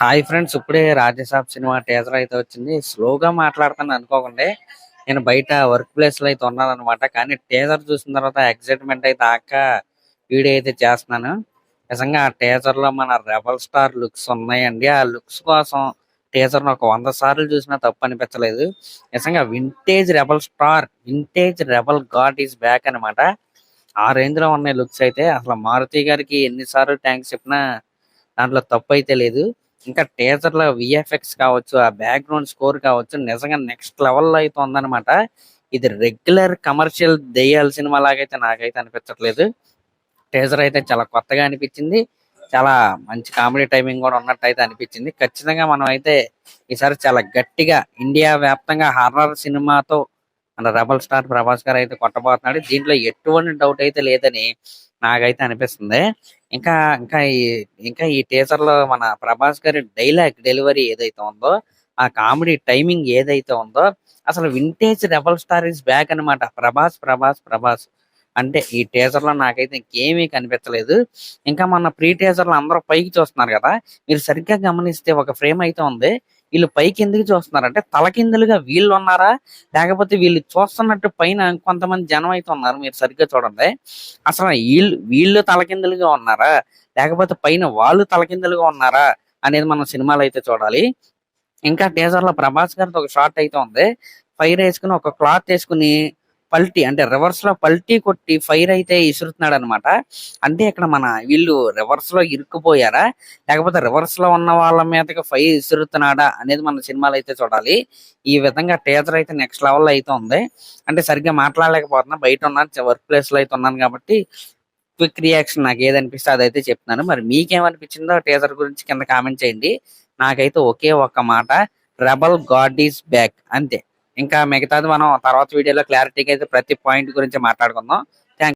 Hi friends, ఇప్పుడే Raja Saab cinema teaser అయితే వచ్చింది. స్లోగా మాట్లాడుతాను అనుకోకండి. నేను బయట వర్క్ ప్లేస్ లో అయితే ఉన్నాను అనమాట. కానీ టీజర్ చూసిన తర్వాత ఎక్సైట్మెంట్ అయితే వీడియో అయితే చేస్తున్నాను. నిజంగా ఆ టీజర్ లో మన రెబల్ స్టార్ లుక్స్ ఉన్నాయండి. ఆ లుక్స్ కోసం టీజర్ ఒక 100 సార్లు చూసినా తప్పు అనిపించలేదు. నిజంగా vintage rebel God is back అన్నమాట. ఆ రేంజ్ లో ఉన్నాయి లుక్స్ అయితే. అసలు మారుతి గారికి ఎన్నిసార్లు థ్యాంక్స్ చెప్పినా దాంట్లో తప్పు అయితే లేదు. ఇంకా టీజర్ లో విఎఫ్ఎక్స్ కావచ్చు, ఆ బ్యాక్గ్రౌండ్ స్కోర్ కావచ్చు, నిజంగా నెక్స్ట్ లెవెల్ లో అయితే ఉందన్నమాట. ఇది రెగ్యులర్ కమర్షియల్ దెయ్యాల సినిమా లాగైతే నాకైతే అనిపించట్లేదు. టీజర్ అయితే చాలా కొత్తగా అనిపించింది. చాలా మంచి కామెడీ టైమింగ్ కూడా ఉన్నట్టు అయితే అనిపించింది. ఖచ్చితంగా మనం అయితే ఈసారి చాలా గట్టిగా ఇండియా వ్యాప్తంగా హర్రర్ సినిమాతో మన రెబల్ స్టార్ ప్రభాస్ గారు అయితే కొట్టబోతున్నాడు. దీంట్లో ఎటువంటి డౌట్ అయితే లేదని నాకైతే అనిపిస్తుంది. ఇంకా ఇంకా ఈ ఇంకా ఈ టీజర్ లో మన ప్రభాస్ గారి డైలాగ్ డెలివరీ ఏదైతే ఉందో, ఆ కామెడీ టైమింగ్ ఏదైతే ఉందో, అసలు vintage rebel star is back అన్నమాట. ప్రభాస్ ప్రభాస్ ప్రభాస్ అంటే ఈ టీజర్ లో నాకైతే ఇంకేమీ కనిపించలేదు. ఇంకా మన ప్రీ టీజర్ లో అందరూ పైకి చూస్తున్నారు కదా, మీరు సరిగ్గా గమనిస్తే ఒక ఫ్రేమ్ అయితే ఉంది. వీళ్ళు పైకి ఎందుకు చూస్తున్నారంటే తలకిందులుగా వీళ్ళు ఉన్నారా, లేకపోతే వీళ్ళు చూస్తున్నట్టు పైన కొంతమంది జనం అయితే ఉన్నారు. మీరు సరిగ్గా చూడండి. అసలు వీళ్ళు తలకిందులుగా ఉన్నారా, లేకపోతే పైన వాళ్ళు తలకిందులుగా ఉన్నారా అనేది మనం సినిమాలో అయితే చూడాలి. ఇంకా టీజర్ లో ప్రభాస్ గారితో ఒక షాట్ అయితే ఉంది. ఫైర్ వేసుకుని ఒక క్లాత్ వేసుకుని పల్టీ అంటే రివర్స్ లో పల్టీ కొట్టి ఫైర్ అయితే ఇసురుతున్నాడు అనమాట. అంటే ఇక్కడ మన వీళ్ళు రివర్స్ లో ఇరుక్కుపోయారా, లేకపోతే రివర్స్ లో ఉన్న వాళ్ళ మీదకి ఫైర్ ఇసురుతున్నాడా అనేది మన సినిమాలో అయితే చూడాలి. ఈ విధంగా టీజర్ అయితే నెక్స్ట్ లెవెల్ లో అయితే ఉంది. అంటే సరిగ్గా మాట్లాడలేకపోతున్నా, బయట ఉన్నాను, వర్క్ ప్లేస్ లో అయితే ఉన్నాను కాబట్టి క్విక్ రియాక్షన్ నాకు ఏదనిపిస్తే అదైతే చెప్తున్నాను. మరి మీకేమనిపించిందో టీజర్ గురించి కింద కామెంట్ చేయండి. నాకైతే ఒకే ఒక్క మాట, రెబల్ గాడ్ ఈస్ బ్యాక్ అంతే. ఇంకా మిగతాది మనం తర్వాత వీడియోలో క్లారిటీగా అయితే ప్రతి పాయింట్ గురించి మాట్లాడుకుందాం.